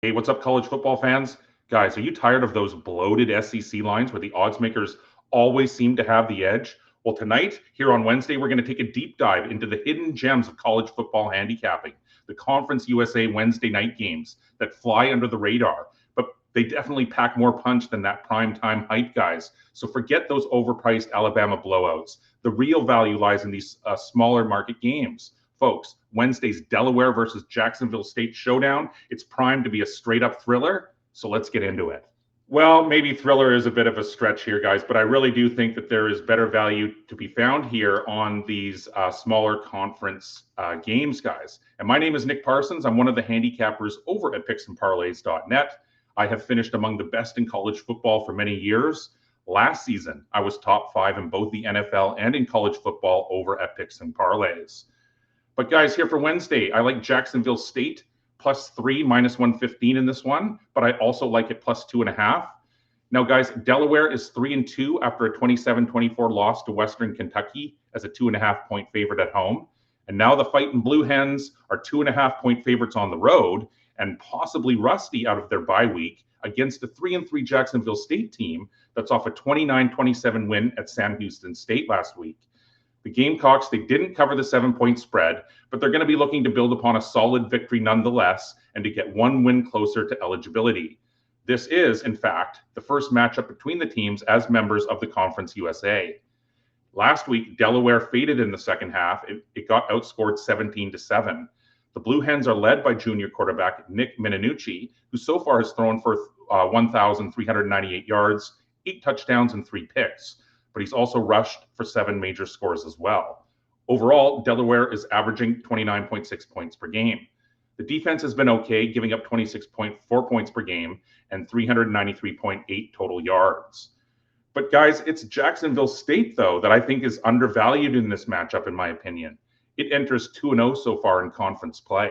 Hey, what's up, college football fans? Guys, are you tired of those bloated SEC lines where the odds makers always seem to have the edge? Well, tonight, here on Wednesday, we're going to take a deep dive into the hidden gems of college football handicapping, the Conference USA Wednesday night games that fly under the radar, but they definitely pack more punch than that primetime hype, guys. So forget those overpriced Alabama blowouts. The real value lies in these smaller market games. Folks, Wednesday's Delaware versus Jacksonville State showdown. It's primed to be a straight up thriller. So let's get into it. Well, maybe thriller is a bit of a stretch here, guys, but I really do think that there is better value to be found here on these smaller conference games, guys. And my name is Nick Parsons. I'm one of the handicappers over at picksandparlays.net. I have finished among the best in college football for many years. Last season, I was top 5 in both the NFL and in college football over at Picks and Parlays. But guys, here for Wednesday, I like Jacksonville State +3, -115 in this one, but I also like it +2.5. Now, guys, Delaware is 3-2 after a 27-24 loss to Western Kentucky as a 2.5-point favorite at home. And now the Fightin' Blue Hens are 2.5-point favorites on the road and possibly rusty out of their bye week against a 3-3 Jacksonville State team that's off a 29-27 win at Sam Houston State last week. The Gamecocks, they didn't cover the 7-point spread, but they're going to be looking to build upon a solid victory nonetheless and to get one win closer to eligibility. This is, in fact, the first matchup between the teams as members of the Conference USA. Last week, Delaware faded in the second half. It got outscored 17-7. The Blue Hens are led by junior quarterback Nick Parsons, who so far has thrown for 1,398 yards, 8 touchdowns, and 3 picks. But he's also rushed for 7 major scores as well. Overall, Delaware is averaging 29.6 points per game. The defense has been okay, giving up 26.4 points per game and 393.8 total yards. But guys, it's Jacksonville State, though, that I think is undervalued in this matchup, in my opinion. It enters 2-0 so far in conference play.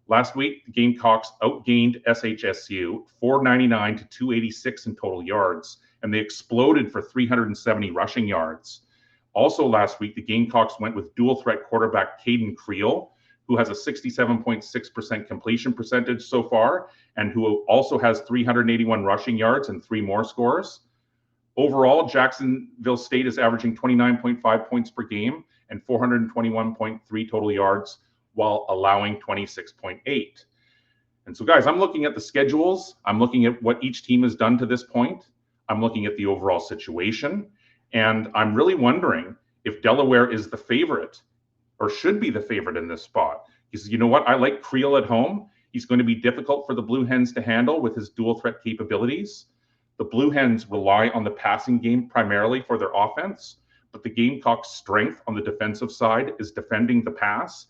Last week, the Gamecocks outgained SHSU 499 to 286 in total yards, and they exploded for 370 rushing yards. Also last week, the Gamecocks went with dual threat quarterback Caden Creel, who has a 67.6% completion percentage so far, and who also has 381 rushing yards and 3 more scores. Overall, Jacksonville State is averaging 29.5 points per game and 421.3 total yards while allowing 26.8. And so, guys, I'm looking at the schedules. I'm looking at what each team has done to this point. I'm looking at the overall situation, and I'm really wondering if Delaware is the favorite or should be the favorite in this spot. Because you know what? I like Creel at home. He's going to be difficult for the Blue Hens to handle with his dual threat capabilities. The Blue Hens rely on the passing game primarily for their offense, but the Gamecocks' strength on the defensive side is defending the pass.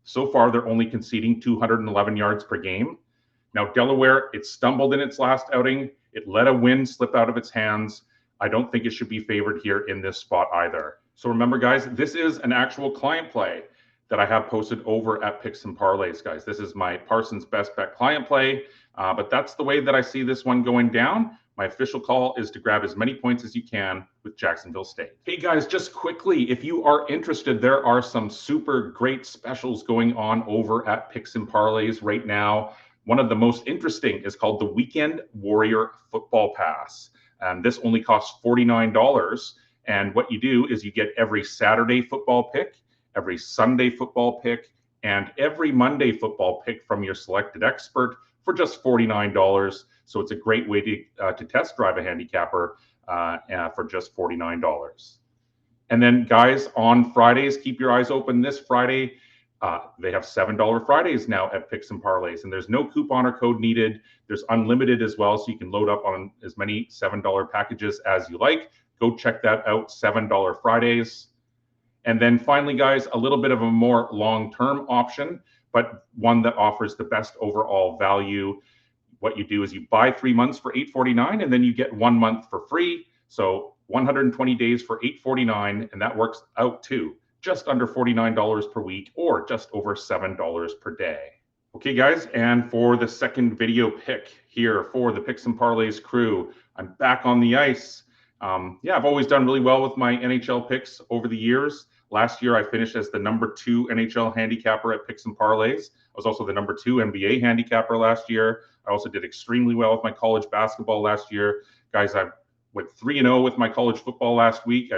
So far, they're only conceding 211 yards per game. Now, Delaware, it stumbled in its last outing. It let a win slip out of its hands. I don't think it should be favored here in this spot either. So remember, guys, this is an actual client play that I have posted over at Picks and Parlays, guys. This is my Parsons Best Bet client play, but that's the way that I see this one going down. My official call is to grab as many points as you can with Jacksonville State. Hey, guys, just quickly, if you are interested, there are some super great specials going on over at Picks and Parlays right now. One of the most interesting is called the Weekend Warrior Football Pass. This only costs $49. And what you do is you get every Saturday football pick, every Sunday football pick, and every Monday football pick from your selected expert for just $49. So it's a great way to test drive a handicapper for just $49. And then, guys, on Fridays, keep your eyes open this Friday. They have $7 Fridays now at Picks and Parlays, and there's no coupon or code needed. There's unlimited as well, so you can load up on as many $7 packages as you like. Go check that out, $7 Fridays. And then finally, guys, a little bit of a more long-term option, but one that offers the best overall value. What you do is you buy 3 months for $8.49, and then you get 1 month for free. So 120 days for $8.49, and that works out to just under $49 per week or just over $7 per day. Okay, guys, and for the second video pick here for the Picks and Parlays crew, I'm back on the ice. I've always done really well with my NHL picks over the years. Last year, I finished as the #2 NHL handicapper at Picks and Parlays. I was also the #2 NBA handicapper last year. I also did extremely well with my college basketball last year. Guys, I went 3-0 with my college football last week.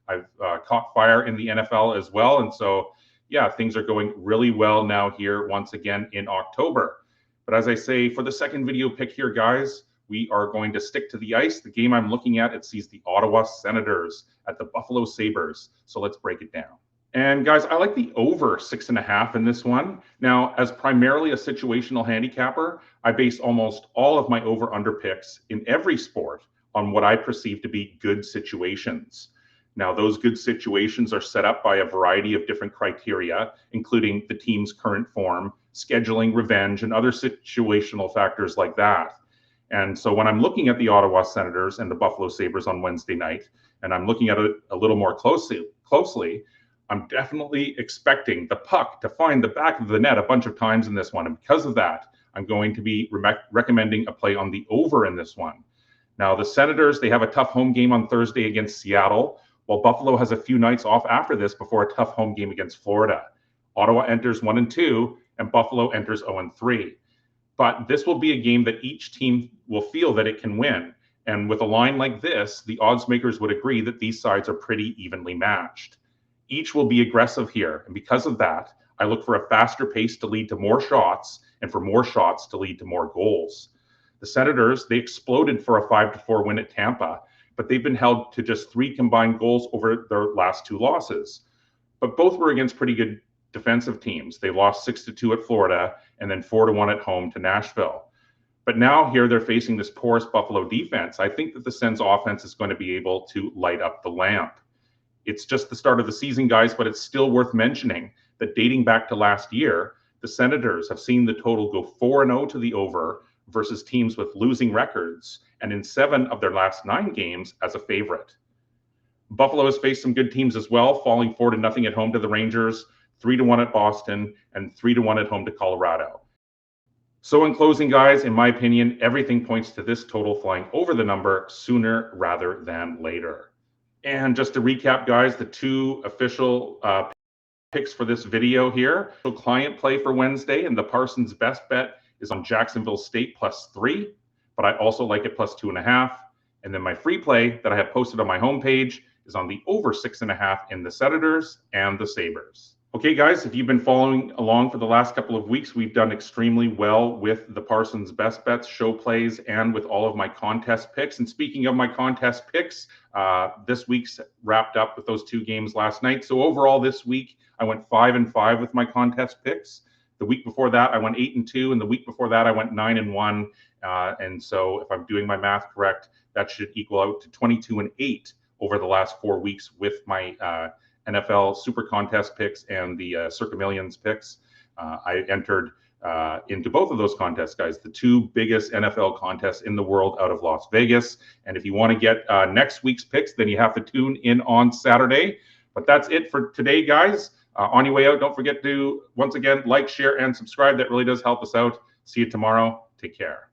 I've caught fire in the NFL as well. And so, yeah, things are going really well now here once again in October. But as I say, for the second video pick here, guys, we are going to stick to the ice. The game I'm looking at, it sees the Ottawa Senators at the Buffalo Sabres. So let's break it down. And guys, I like the over 6.5 in this one. Now, as primarily a situational handicapper, I base almost all of my over-under picks in every sport on what I perceive to be good situations. Now, those good situations are set up by a variety of different criteria, including the team's current form, scheduling, revenge, and other situational factors like that. And so when I'm looking at the Ottawa Senators and the Buffalo Sabres on Wednesday night, and I'm looking at it a little more closely, I'm definitely expecting the puck to find the back of the net a bunch of times in this one. And because of that, I'm going to be recommending a play on the over in this one. Now, the Senators, they have a tough home game on Thursday against Seattle, while Buffalo has a few nights off after this before a tough home game against Florida. Ottawa enters 1-2, and Buffalo enters 0-3. But this will be a game that each team will feel that it can win. And with a line like this, the odds makers would agree that these sides are pretty evenly matched. Each will be aggressive here. And because of that, I look for a faster pace to lead to more shots and for more shots to lead to more goals. The Senators, they exploded for a 5-4 win at Tampa, but they've been held to just 3 combined goals over their last 2 losses. But both were against pretty good defensive teams. They lost 6-2 at Florida and then 4-1 at home to Nashville. But now here they're facing this porous Buffalo defense. I think that the Sens offense is going to be able to light up the lamp. It's just the start of the season, guys, but it's still worth mentioning that dating back to last year, the Senators have seen the total go 4-0 to the over versus teams with losing records, and in 7 of their last 9 games as a favorite. Buffalo has faced some good teams as well, falling 4-0 at home to the Rangers, 3-1 at Boston, and 3-1 at home to Colorado. So in closing, guys, in my opinion, everything points to this total flying over the number sooner rather than later. And just to recap, guys, the 2 official picks for this video here. So client play for Wednesday, and the Parsons best bet is on Jacksonville State +3, but I also like it +2.5. And then my free play that I have posted on my homepage is on the over 6.5 in the Senators and the Sabres. Okay, guys, if you've been following along for the last couple of weeks, we've done extremely well with the Parsons best bets, show plays, and with all of my contest picks. And speaking of my contest picks, this week's wrapped up with those 2 games last night. So overall this week, I went 5-5 with my contest picks. The week before that, I went 8-2, and the week before that, I went 9-1. And so if I'm doing my math correct, that should equal out to 22-8 over the last 4 weeks with my NFL Super Contest picks and the Circa Millions picks. I entered into both of those contests, guys, the 2 biggest NFL contests in the world out of Las Vegas. And if you want to get next week's picks, then you have to tune in on Saturday. But that's it for today, guys. On your way out, don't forget to, once again, like, share, and subscribe. That really does help us out. See you tomorrow. Take care.